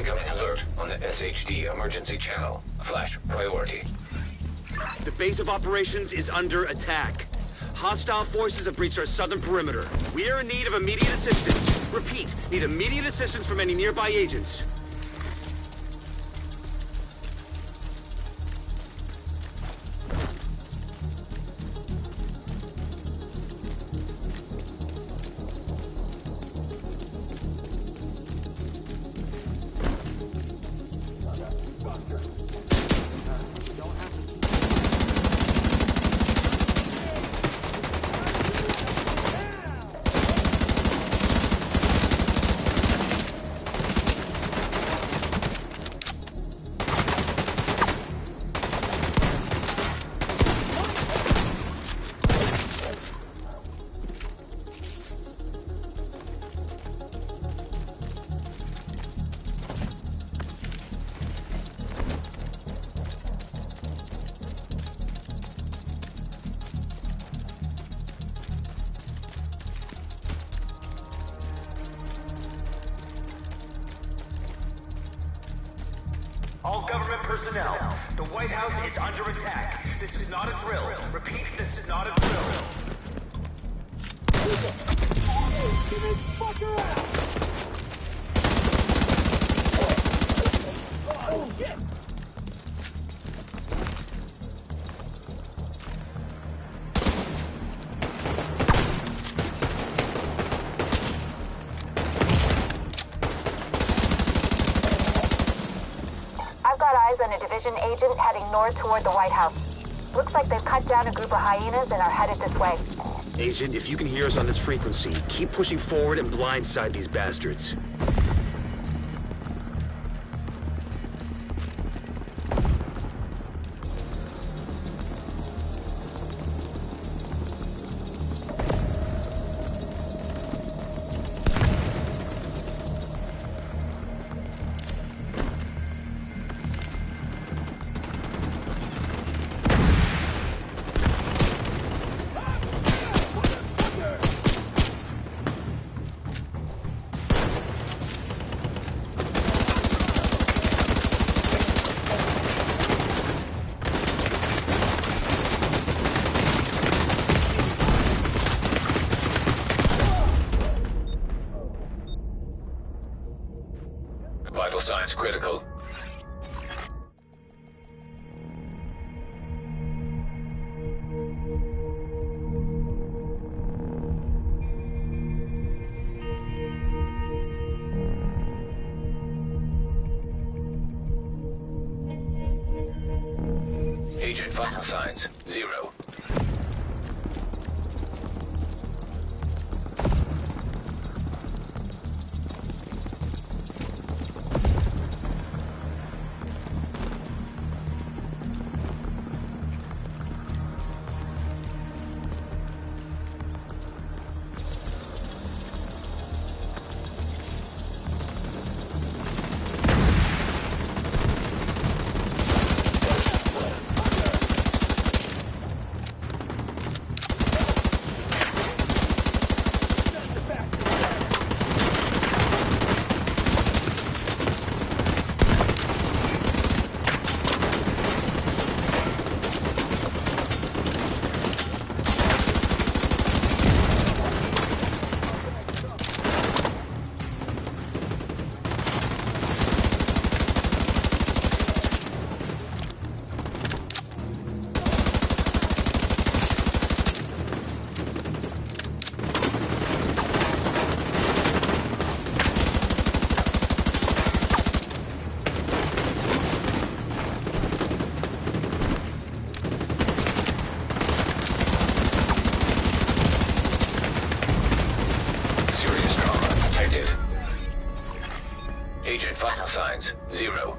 Incoming alert on the SHD emergency channel. Flash priority. The base of operations is under attack. Hostile forces have breached our southern perimeter. We are in need of immediate assistance. Repeat, need immediate assistance from any nearby agents. All government personnel, the White House is under attack. This is not a drill. Repeat, this is not a drill. Get this fucker out! Oh, shit! And a division agent heading north toward the White House. Looks like they've cut down a group of hyenas and are headed this way. Agent, if you can hear us on this frequency, keep pushing forward and blindside these bastards. Vital signs critical. Agent vital signs 0. Agent vital signs 0.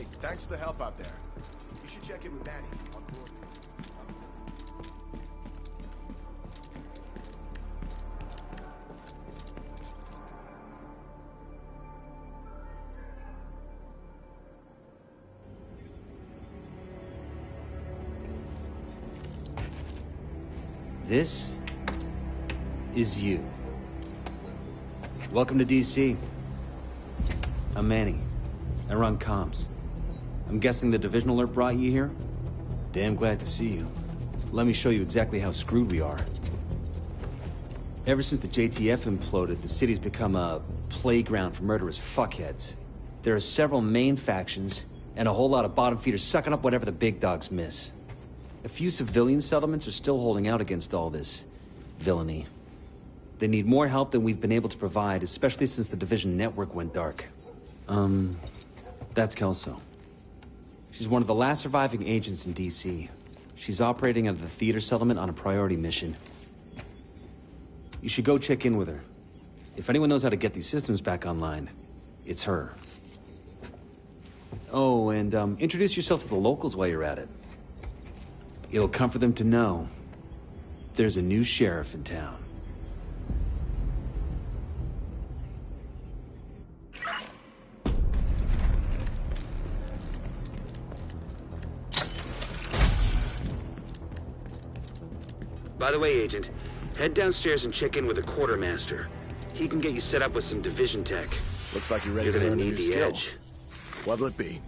Hey, thanks for the help out there. You should check in with Manny. I'll coordinate. This is you. Welcome to DC. I'm Manny. I run comms. I'm guessing the division alert brought you here? Damn glad to see you. Let me show you exactly how screwed we are. Ever since the JTF imploded, the city's become a playground for murderous fuckheads. There are several main factions, and a whole lot of bottom feeders sucking up whatever the big dogs miss. A few civilian settlements are still holding out against all this villainy. They need more help than we've been able to provide, especially since the division network went dark. That's Kelso. She's one of the last surviving agents in DC. She's operating out of the theater settlement on a priority mission. You should go check in with her. If anyone knows how to get these systems back online, it's her. Oh, and introduce yourself to the locals while you're at it. It'll comfort them to know there's a new sheriff in town. By the way, Agent, head downstairs and check in with the quartermaster. He can get you set up with some division tech. Looks like you're ready You're to gonna learn a need new the skill. edge. What'll it be?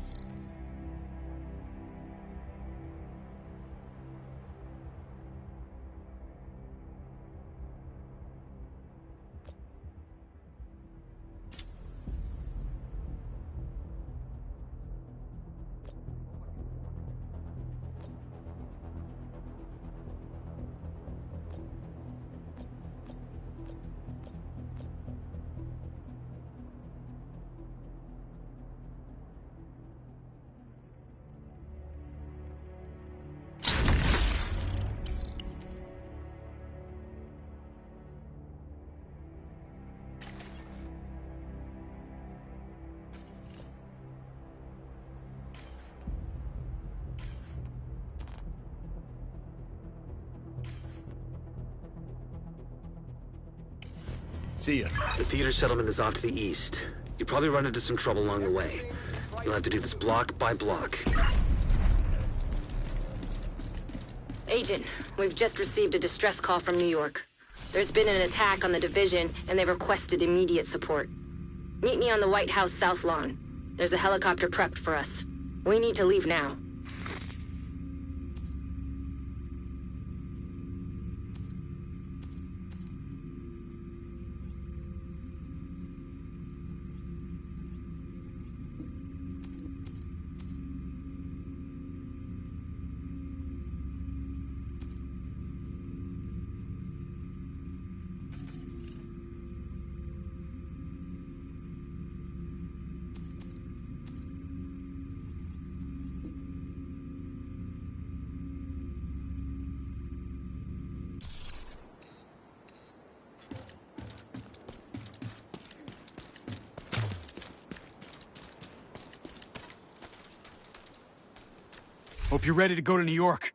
See ya. The theater settlement is off to the east. You probably run into some trouble along the way. You'll have to do this block by block. Agent, we've just received a distress call from New York. There's been an attack on the division, and they've requested immediate support. Meet me on the White House South Lawn. There's a helicopter prepped for us. We need to leave now. Hope you're ready to go to New York.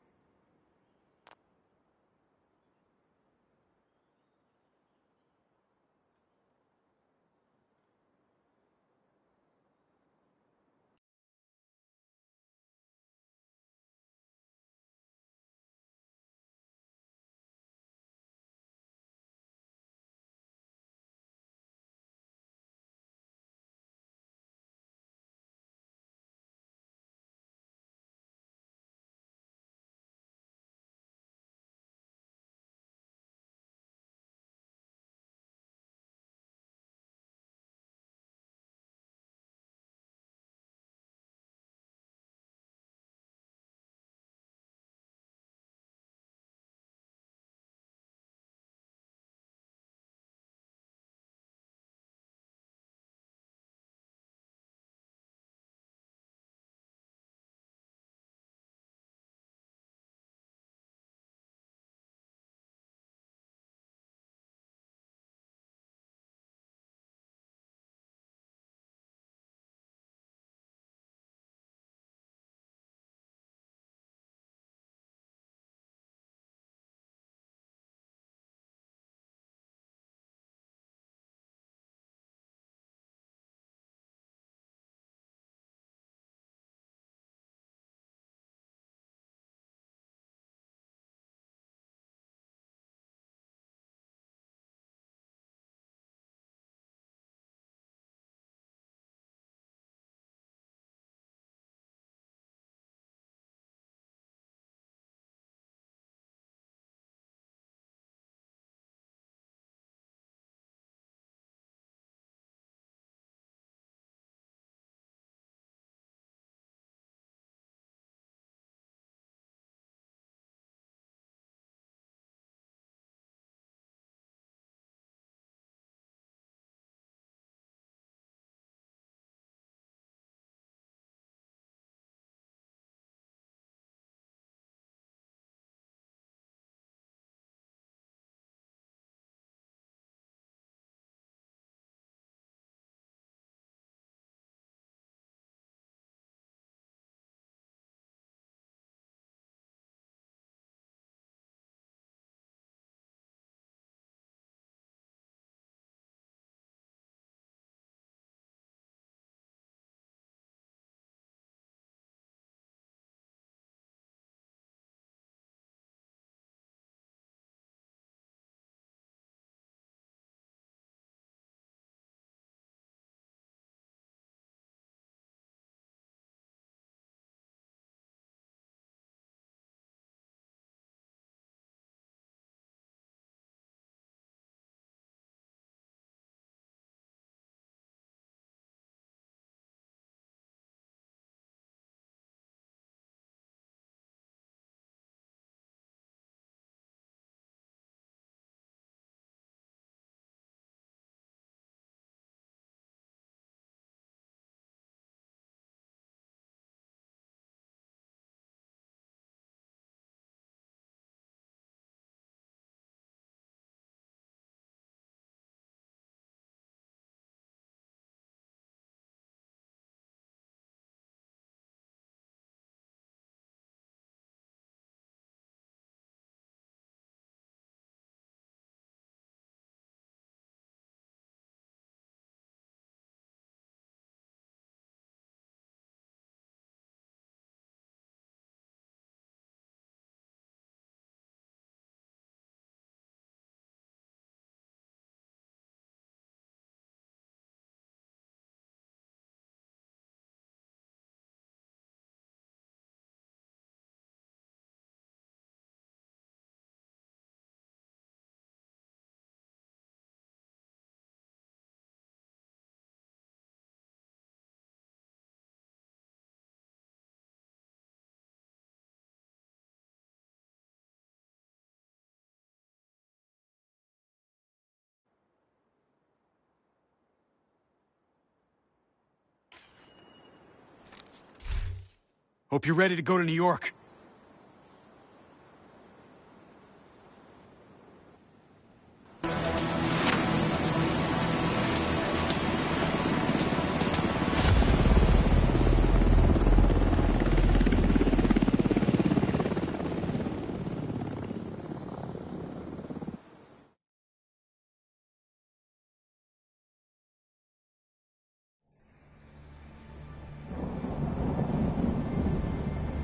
Hope you're ready to go to New York.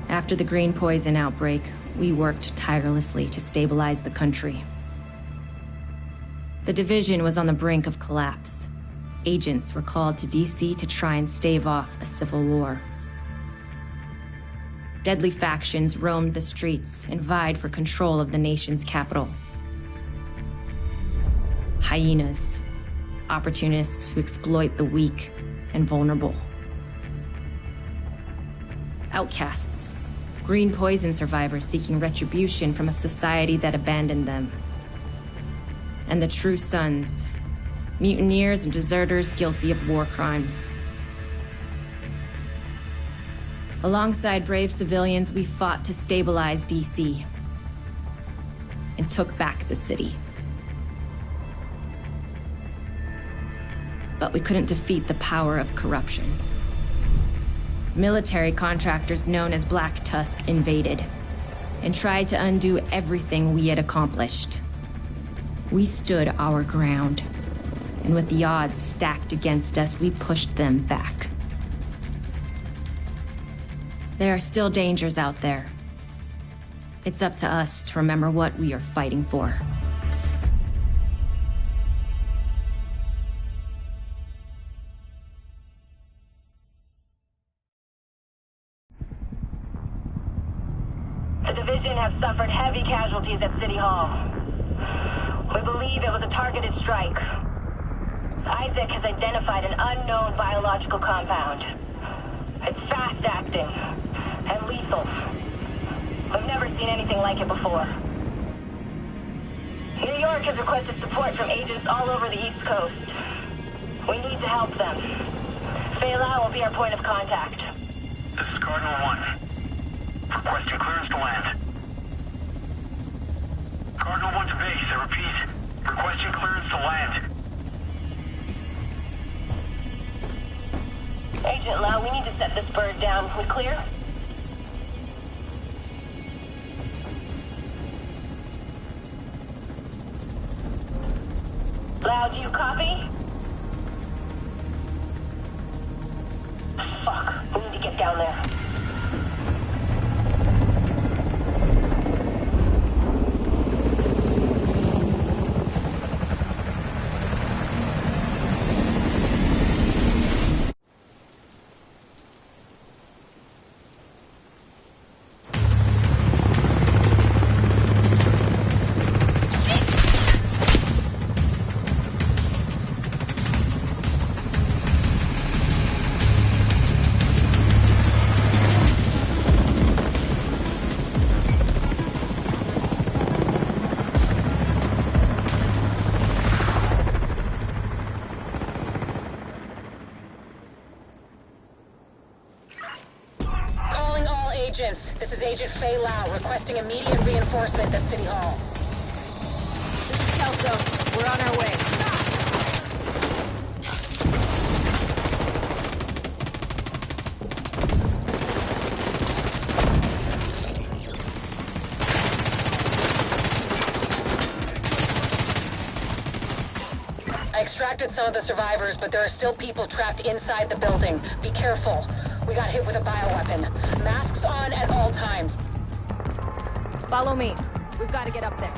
After the green poison outbreak, we worked tirelessly to stabilize the country. The division was on the brink of collapse. Agents were called to DC to try and stave off a civil war. Deadly factions roamed the streets and vied for control of the nation's capital. Hyenas, opportunists who exploit the weak and vulnerable. Outcasts, green poison survivors seeking retribution from a society that abandoned them. And the true sons, mutineers and deserters guilty of war crimes. Alongside brave civilians, we fought to stabilize DC and took back the city. But we couldn't defeat the power of corruption. Military contractors known as Black Tusk invaded and tried to undo everything we had accomplished. We stood our ground, and with the odds stacked against us, we pushed them back. There are still dangers out there. It's up to us to remember what we are fighting for. The division have suffered heavy casualties at City Hall. We believe it was a targeted strike. Isaac has identified an unknown biological compound. It's fast-acting and lethal. We've never seen anything like it before. New York has requested support from agents all over the East Coast. We need to help them. Faye Lau will be our point of contact. This is Cardinal 1. Requesting clearance to land. Cardinal 1 to base, I repeat. Requesting clearance to land. Agent Lau, we need to set this bird down. We clear? Lau, do you copy? Fuck, we need to get down there. This is Agent Faye Lau requesting immediate reinforcements at City Hall. This is Kelso. We're on our way. I extracted some of the survivors, but there are still people trapped inside the building. Be careful. We got hit with a bioweapon. Masks on at all times. Follow me. We've got to get up there.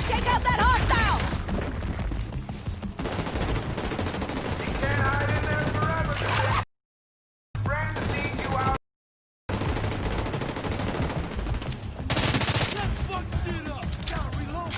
Take out that hostile! You can't hide in there forever. Friends need you out. Let's fuck shit up! Gotta reload!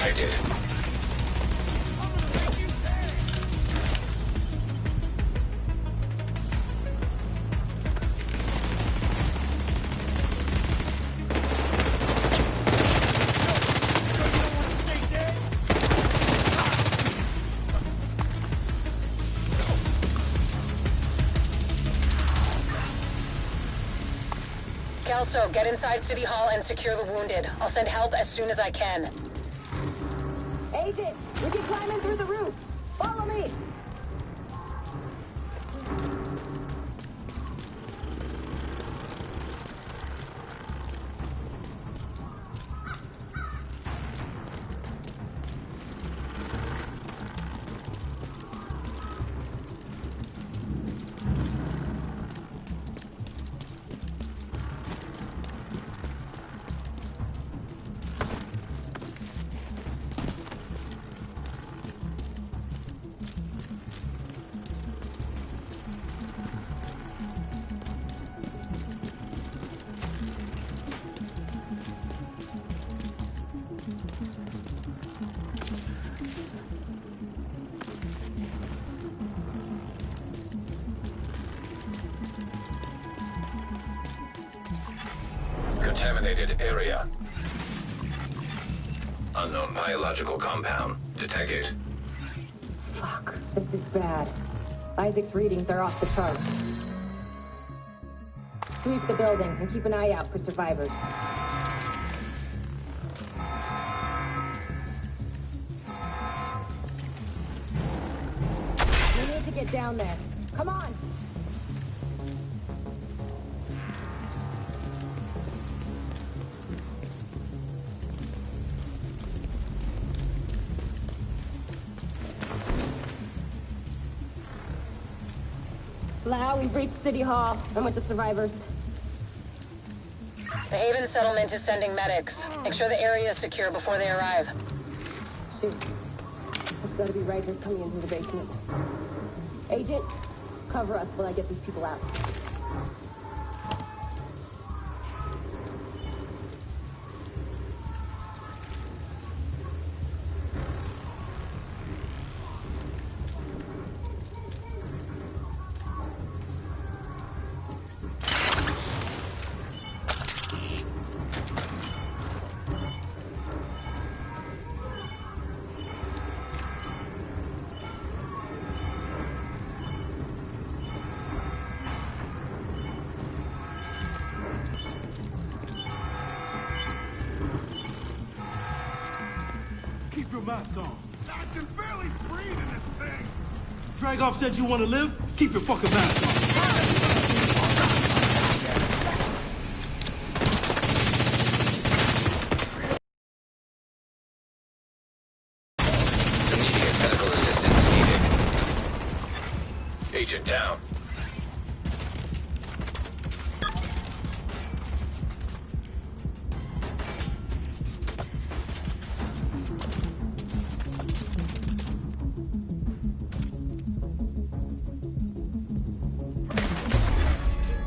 detected. Kelso, get inside City Hall and secure the wounded. I'll send help as soon as I can. Agent, we can climb in through the roof. Follow me. Contaminated area. Unknown biological compound detected. Fuck, this is bad. Isaac's readings are off the charts. Sweep the building and keep an eye out for survivors. We need to get down there. Come on! Lau, we've reached City Hall. I'm with the survivors. The Haven settlement is sending medics. Make sure the area is secure before they arrive. Shoot. There's gotta be Rikers coming in through the basement. Agent, cover us while I get these people out. Keep your mask on. I can barely breathe in this thing. Dragoff said you want to live? Keep your fucking mask on. Immediate medical assistance needed. Agent down.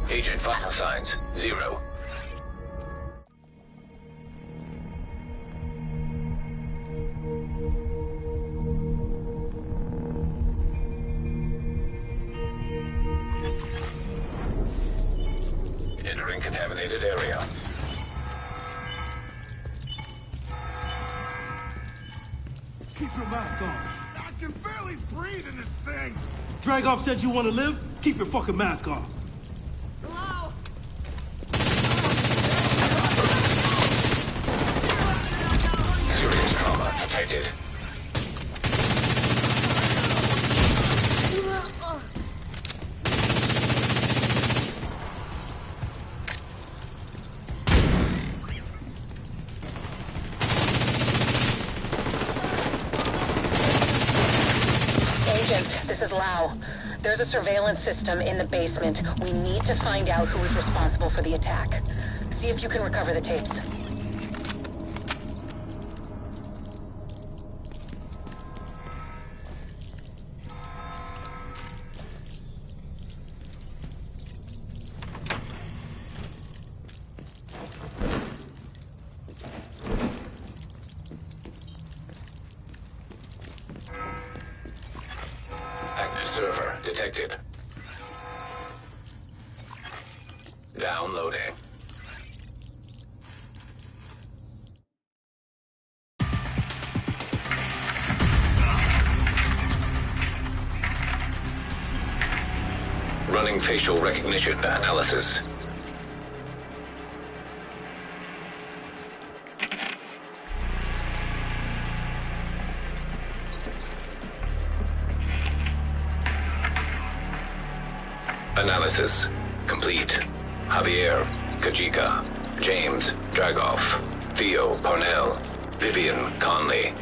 Agent vital signs, 0. Entering contaminated area. Keep your mask on. I can barely breathe in this thing. Dragoff said you want to live? Keep your fucking mask on. Hello? Serious trauma detected. Agent, this is Lau. There's a surveillance system in the basement. We need to find out who is responsible for the attack. See if you can recover the tapes. Server detected. Downloading. Running facial recognition analysis. Analysis complete. Javier Kajika, James Dragoff, Theo Parnell, Vivian Conley.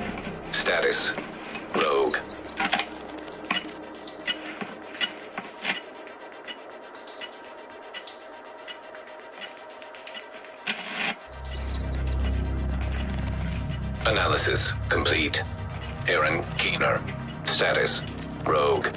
Status rogue. Analysis complete. Aaron Keener. Status rogue.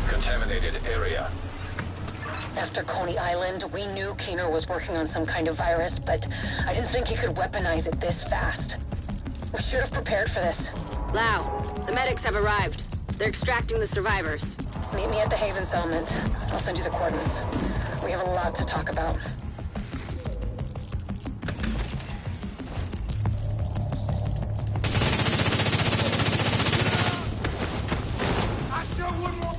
Contaminated area. After Coney Island, we knew Keener was working on some kind of virus, but I didn't think he could weaponize it this fast. We should have prepared for this. Lau, the medics have arrived. They're extracting the survivors. Meet me at the Haven settlement. I'll send you the coordinates. We have a lot to talk about. I sure wouldn't want...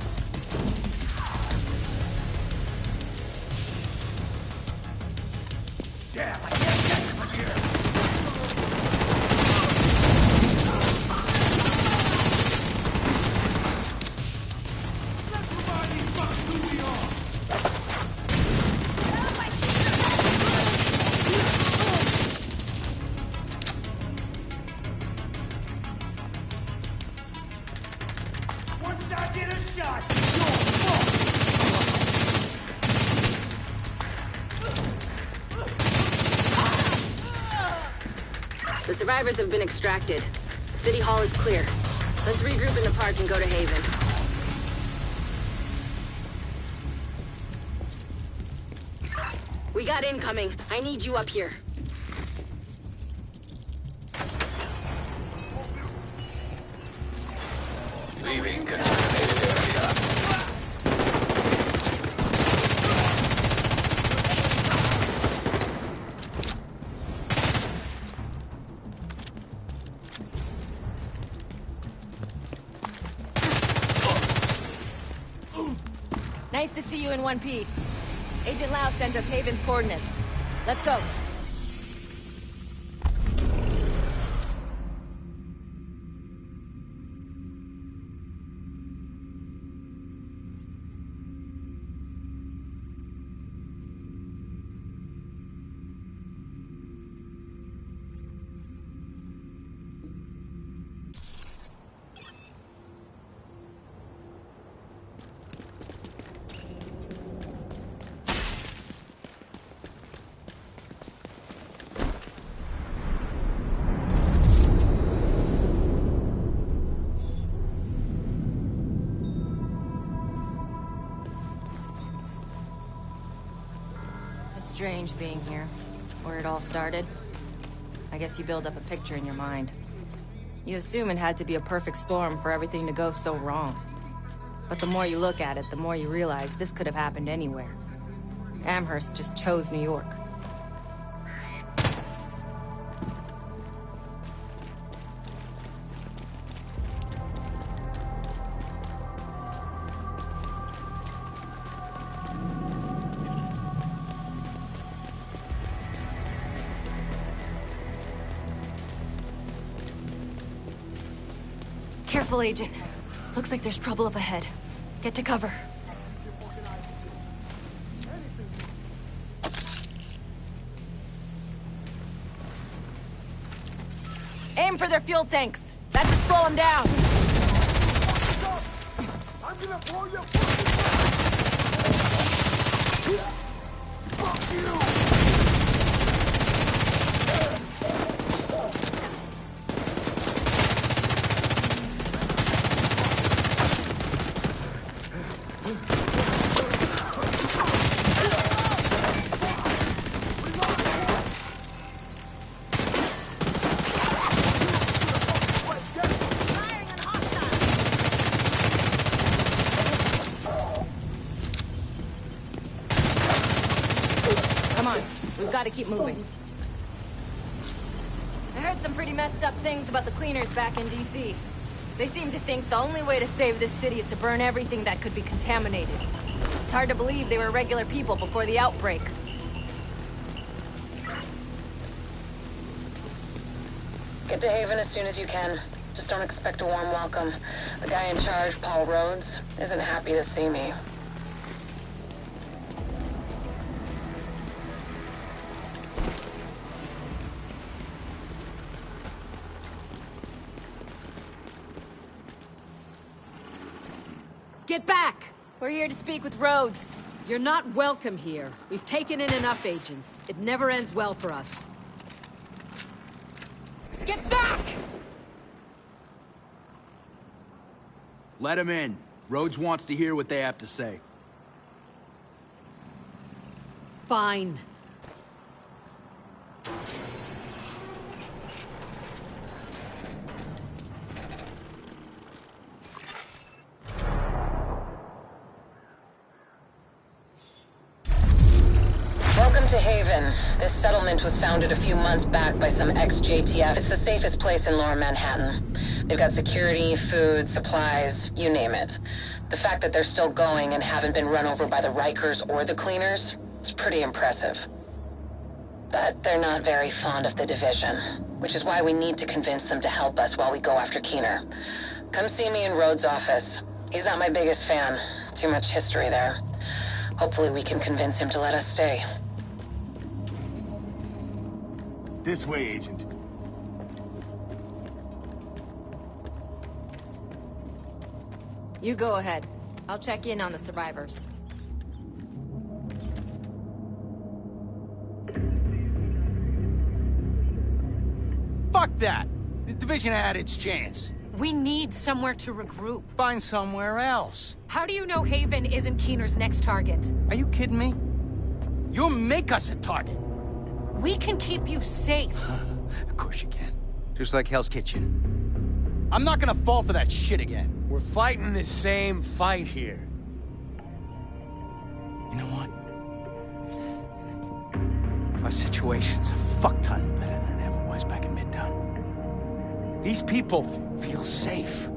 Damn, I can't get you from here. Let's remind these fuckers who we are. Once I get a shot, you're fucked. The survivors have been extracted. City Hall is clear. Let's regroup in the park and go to Haven. We got incoming. I need you up here. Leaving contaminated area. Nice to see you in one piece. Agent Lau sent us Haven's coordinates. Let's go. It's strange being here, where it all started. I guess you build up a picture in your mind. You assume it had to be a perfect storm for everything to go so wrong. But the more you look at it, the more you realize this could have happened anywhere. Amherst just chose New York. Careful, Agent. Looks like there's trouble up ahead. Get to cover. Aim for their fuel tanks. That should slow them down. I'm gonna blow your fuck you! gotta keep moving. I heard some pretty messed up things about the cleaners back in DC. They seem to think the only way to save this city is to burn everything that could be contaminated. It's hard to believe they were regular people before the outbreak. Get to Haven as soon as you can. Just don't expect a warm welcome. The guy in charge, Paul Rhodes, isn't happy to see me. Get back! We're here to speak with Rhodes. You're not welcome here. We've taken in enough agents. It never ends well for us. Get back! Let him in. Rhodes wants to hear what they have to say. Fine. Welcome to Haven. This settlement was founded a few months back by some ex-JTF. It's the safest place in Lower Manhattan. They've got security, food, supplies, you name it. The fact that they're still going and haven't been run over by the Rikers or the cleaners is pretty impressive. But they're not very fond of the division, which is why we need to convince them to help us while we go after Keener. Come see me in Rhodes' office. He's not my biggest fan. Too much history there. Hopefully we can convince him to let us stay. This way, Agent. You go ahead. I'll check in on the survivors. Fuck that! The division had its chance. We need somewhere to regroup. Find somewhere else. How do you know Haven isn't Keener's next target? Are you kidding me? You'll make us a target. We can keep you safe. Of course you can. Just like Hell's Kitchen. I'm not gonna fall for that shit again. We're fighting the same fight here. You know what? Our situation's a fuck ton better than it ever was back in Midtown. These people feel safe.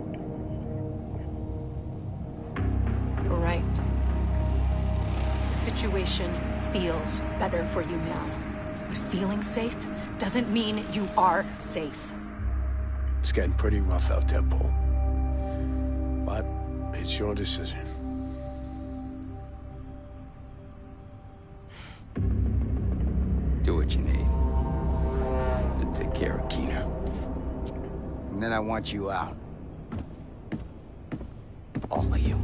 You're right. The situation feels better for you now. But feeling safe doesn't mean you are safe. It's getting pretty rough out there, Paul. But it's your decision. Do what you need to take care of Keener. And then I want you out. All of you.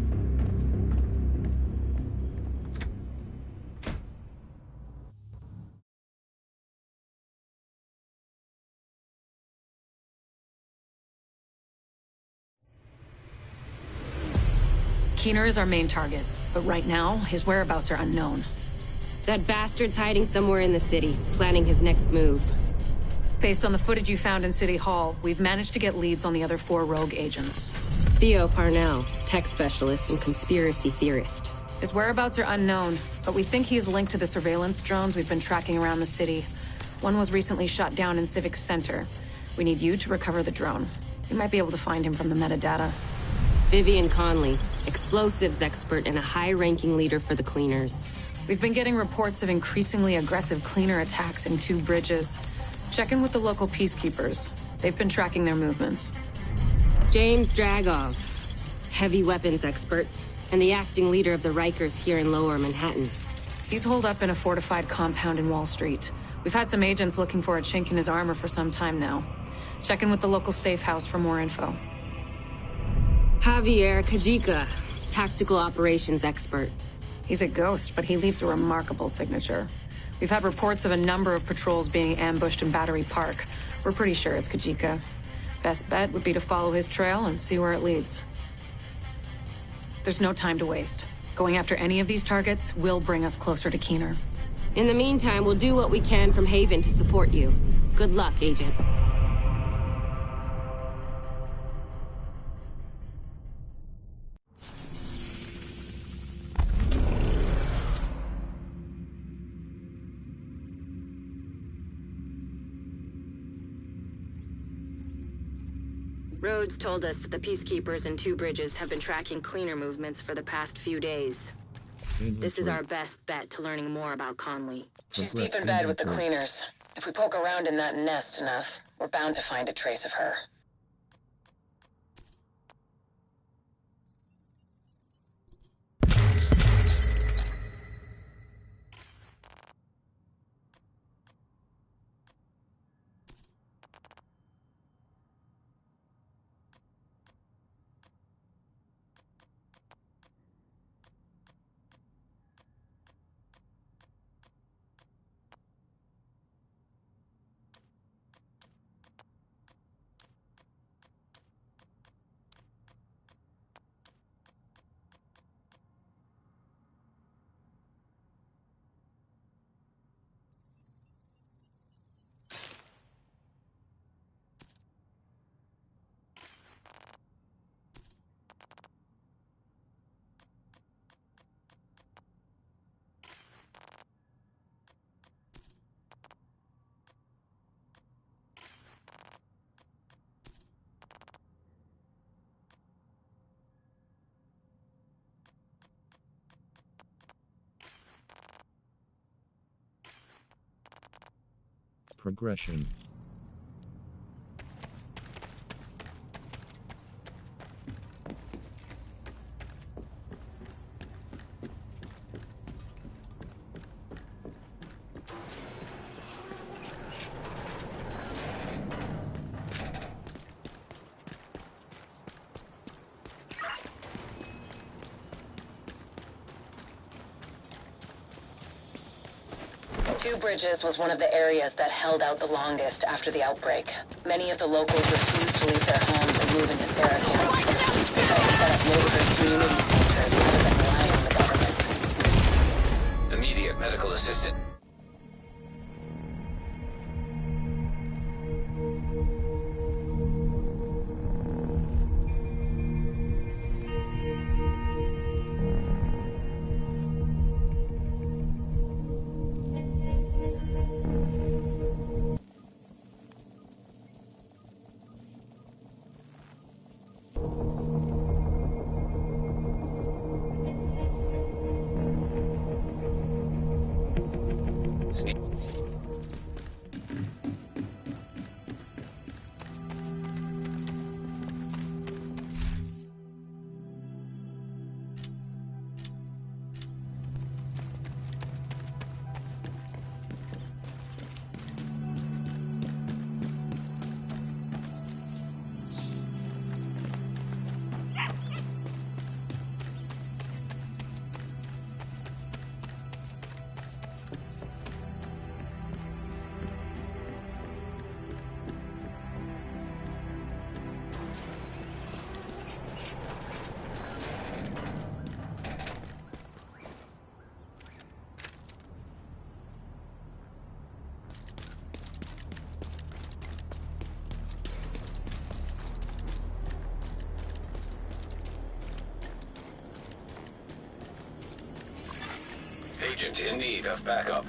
Keener is our main target, but right now, his whereabouts are unknown. That bastard's hiding somewhere in the city, planning his next move. Based on the footage you found in City Hall, we've managed to get leads on the other 4 rogue agents. Theo Parnell, tech specialist and conspiracy theorist. His whereabouts are unknown, but we think he is linked to the surveillance drones we've been tracking around the city. One was recently shot down in Civic Center. We need you to recover the drone. You might be able to find him from the metadata. Vivian Conley, explosives expert and a high-ranking leader for the cleaners. We've been getting reports of increasingly aggressive cleaner attacks in 2 bridges. Check in with the local peacekeepers. They've been tracking their movements. James Dragov, heavy weapons expert, and the acting leader of the Rikers here in Lower Manhattan. He's holed up in a fortified compound in Wall Street. We've had some agents looking for a chink in his armor for some time now. Check in with the local safe house for more info. Javier Kajika, tactical operations expert. He's a ghost, but he leaves a remarkable signature. We've had reports of a number of patrols being ambushed in Battery Park. We're pretty sure it's Kajika. Best bet would be to follow his trail and see where it leads. There's no time to waste. Going after any of these targets will bring us closer to Keener. In the meantime, we'll do what we can from Haven to support you. Good luck, Agent. Rhodes told us that the Peacekeepers in Two Bridges have been tracking cleaner movements for the past few days. This is our best bet to learning more about Conley. She's deep in bed with the cleaners. If we poke around in that nest enough, we're bound to find a trace of her. Progression. Two Bridges was one of the areas that held out the longest after the outbreak. Many of the locals refused to leave their homes and move into Sarah camp. They tried to set up neighborhood community centers rather than relying on the government. Immediate medical assistance. Agent in need of backup.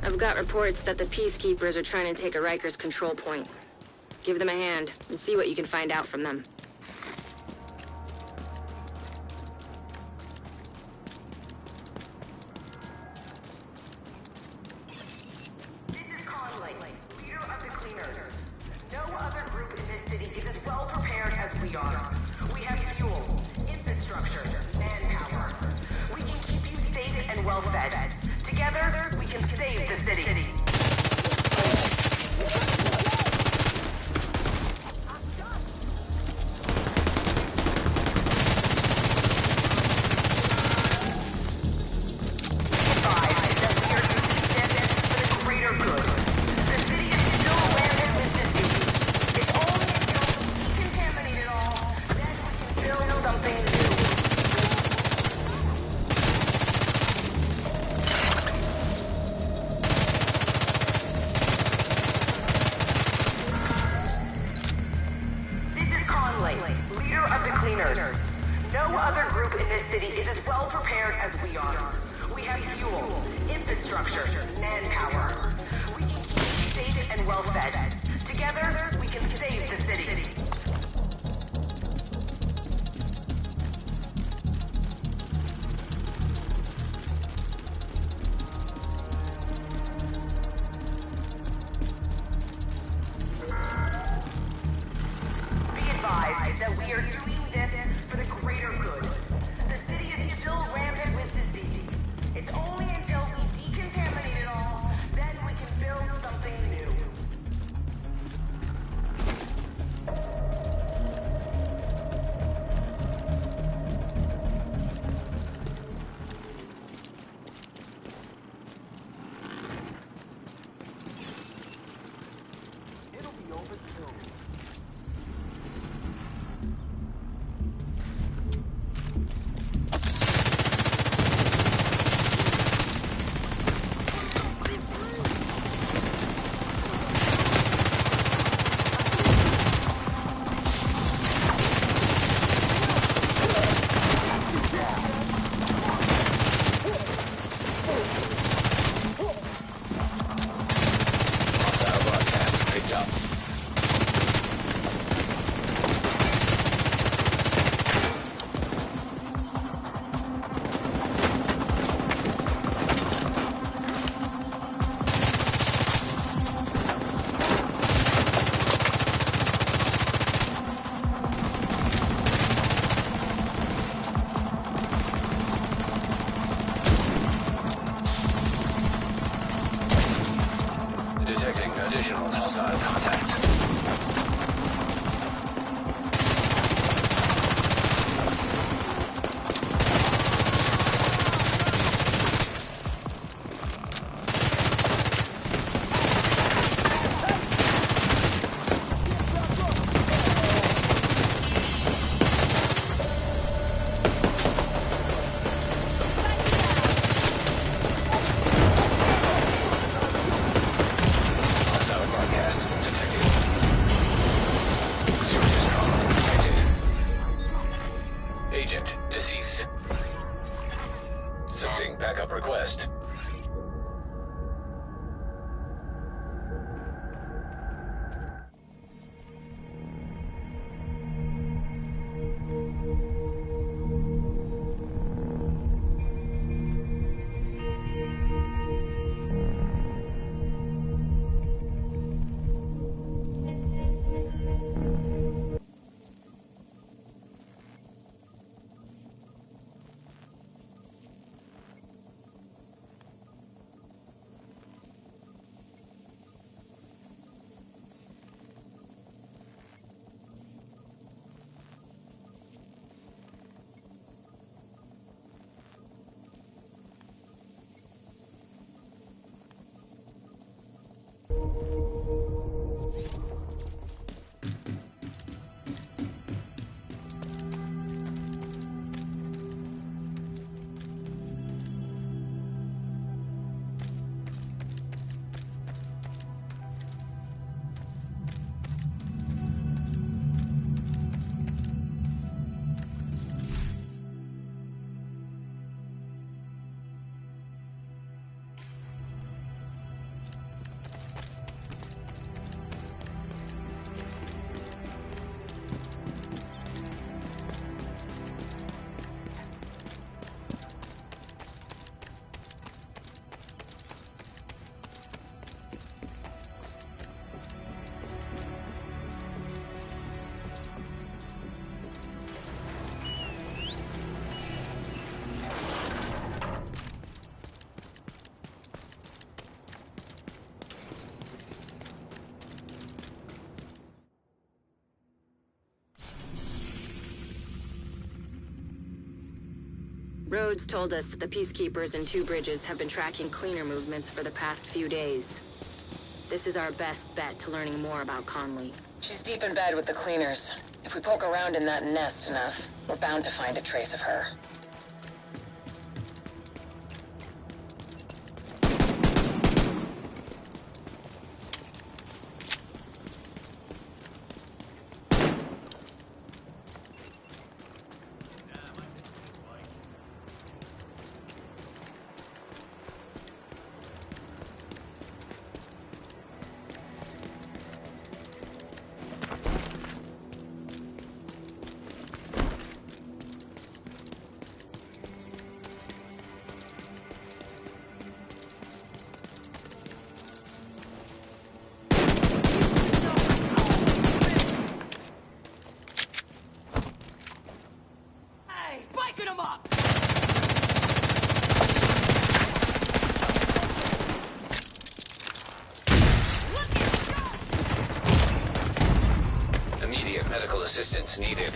I've got reports that the Peacekeepers are trying to take a Rikers control point. Give them a hand and see what you can find out from them. This is Conley, leader of the Cleaners. No other group in this city is as well prepared as we are. We have fuel, infrastructure, manpower. We can keep you safe and well fed. Together, we can save the city. other group in this city is as well prepared as we are. We have fuel, infrastructure, manpower. We can keep you safe and well fed. Together, we can save the city. Be advised that we are doing this for the greater good. The city is still rampant with disease. It's only until we decontaminate it all, then we can build something new. It'll be over soon. Picked up. Detecting additional hostile contacts. Hostile broadcast detected. Serious trauma detected. Agent deceased. Submitting backup request. Rhodes told us that the Peacekeepers in Two Bridges have been tracking cleaner movements for the past few days. This is our best bet to learning more about Conley. She's deep in bed with the cleaners. If we poke around in that nest enough, we're bound to find a trace of her. assistance needed.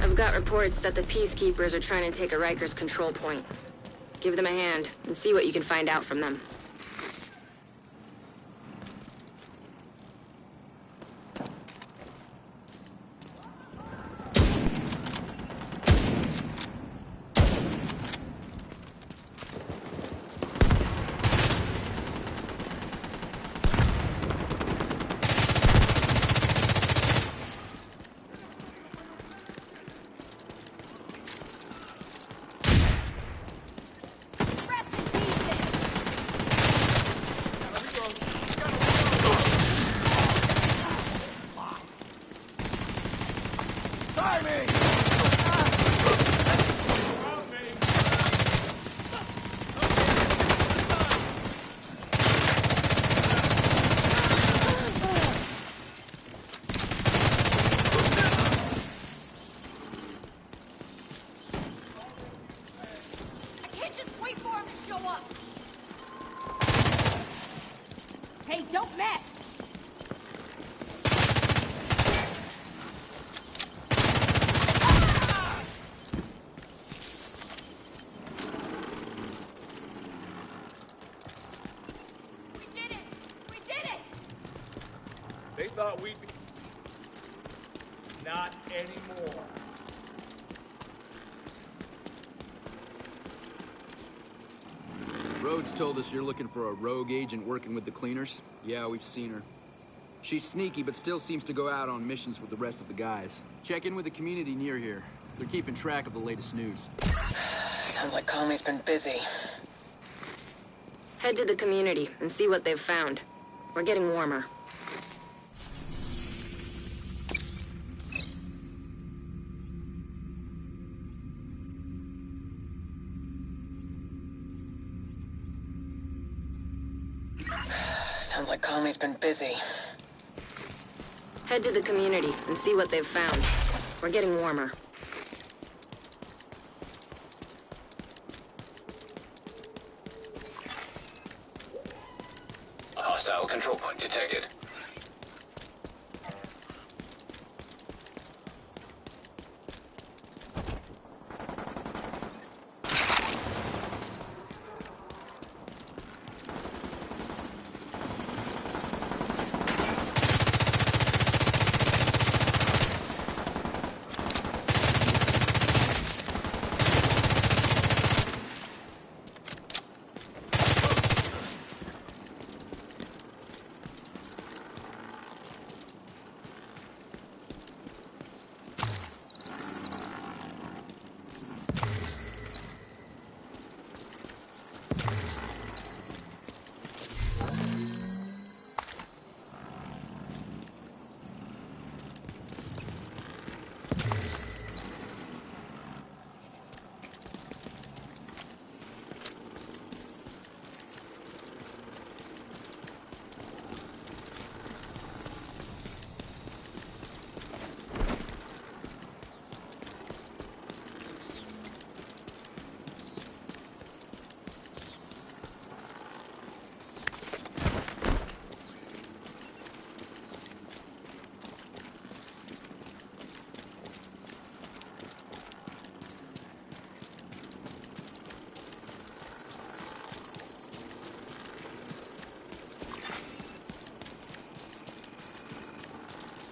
I've got reports that the Peacekeepers are trying to take a Rikers control point. Give them a hand and see what you can find out from them. Hey, don't mess! They thought we'd be... Not anymore. Rhodes told us you're looking for a rogue agent working with the cleaners. Yeah, we've seen her. She's sneaky, but still seems to go out on missions with the rest of the guys. Check in with the community near here. They're keeping track of the latest news. Sounds like Conley's been busy. Head to the community and see what they've found. We're getting warmer. Sounds like Conley's been busy. Head to the community and see what they've found. We're getting warmer. A hostile control point detected.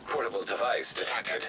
Portable device detected.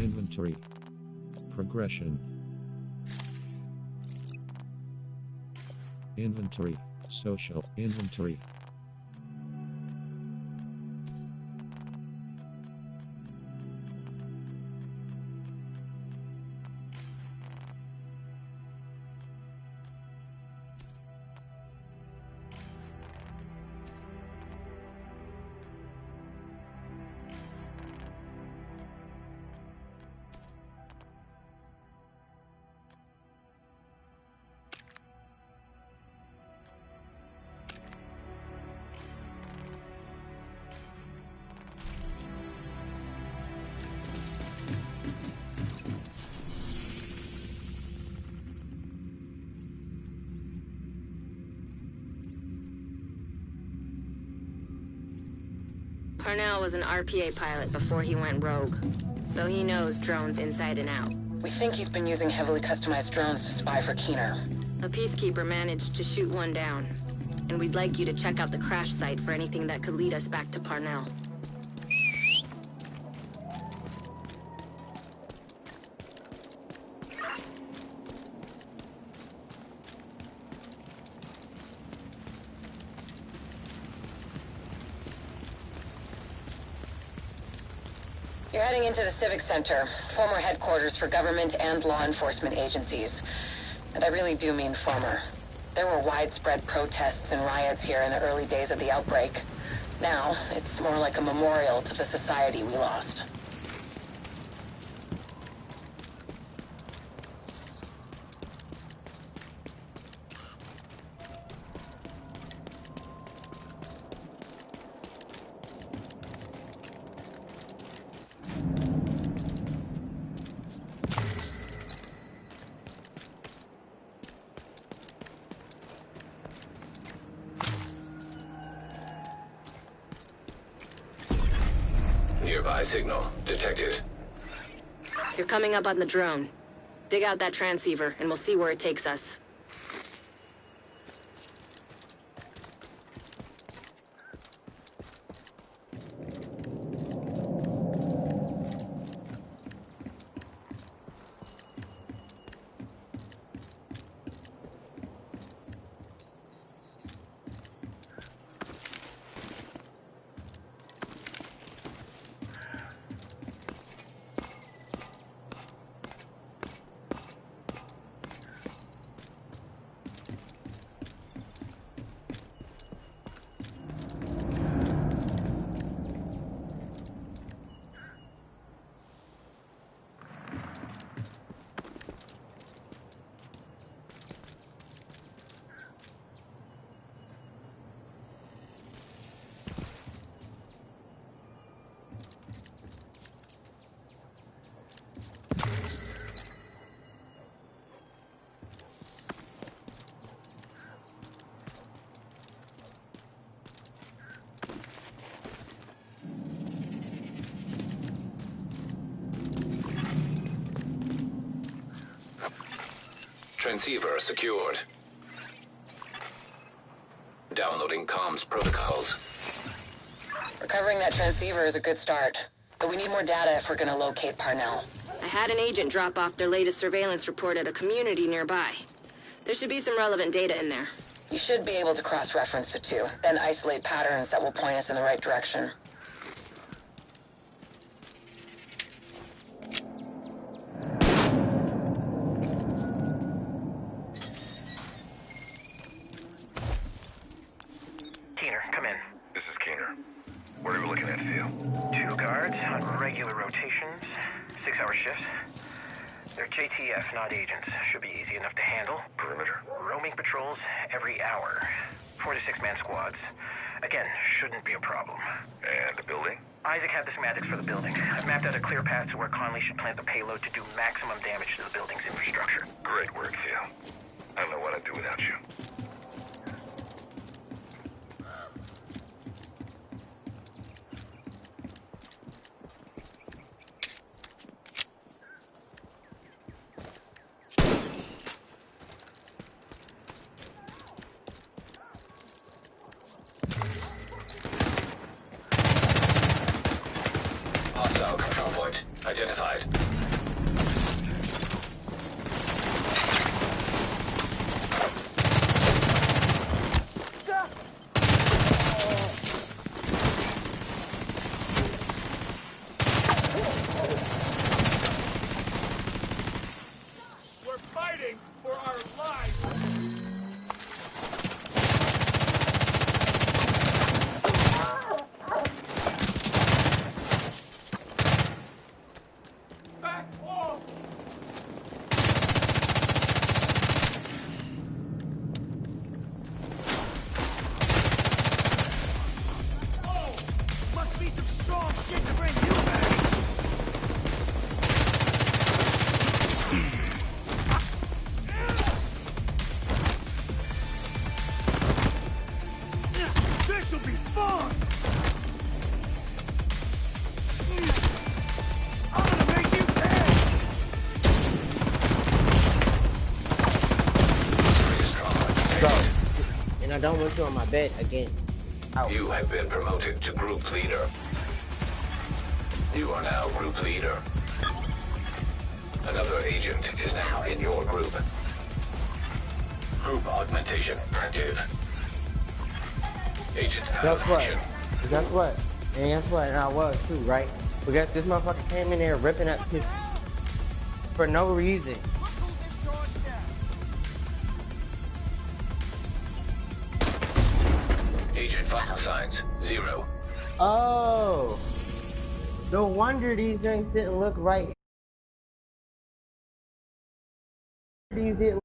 Inventory. Progression. Inventory. Social. Inventory. Parnell was an RPA pilot before he went rogue, so he knows drones inside and out. We think he's been using heavily customized drones to spy for Keener. A peacekeeper managed to shoot one down, and we'd like you to check out the crash site for anything that could lead us back to Parnell. You're heading into the Civic Center, former headquarters for government and law enforcement agencies. And I really do mean former. There were widespread protests and riots here in the early days of the outbreak. Now, it's more like a memorial to the society we lost. Nearby signal detected. You're coming up on the drone. Dig out that transceiver, and we'll see where it takes us. Transceiver secured. Downloading comms protocols. Recovering that transceiver is a good start, but we need more data if we're gonna locate Parnell. I had an agent drop off their latest surveillance report at a community nearby. There should be some relevant data in there. You should be able to cross-reference the two, then isolate patterns that will point us in the right direction. Keener, come in. This is Keener. What are we looking at, Theo? 2 guards on regular rotations, 6-hour shifts. They're JTF, not agents. Should be easy enough to handle. Perimeter. Roaming patrols every hour. 4 to 6-man squads. Again, shouldn't be a problem. And the building? Isaac had the schematics for the building. I've mapped out a clear path to where Conley should plant the payload to do maximum damage to the building's infrastructure. Great work, Theo. I don't know what I'd do without you. Hostile control point identified. We're fighting for our lives! Back off! Oh! Must be some strong shit to bring you back! This'll be fun! I'm gonna make you pay! And I don't want you on my bed again. You have been promoted to group leader. You are now group leader. Another agent is now in your group. Group augmentation active. Agent out Guess of what? action. Guess what? And guess what? And I was too, right? But guess this motherfucker came in there ripping up tissue. For no reason. Agent vital signs 0. Oh! No wonder these things didn't look right. These didn't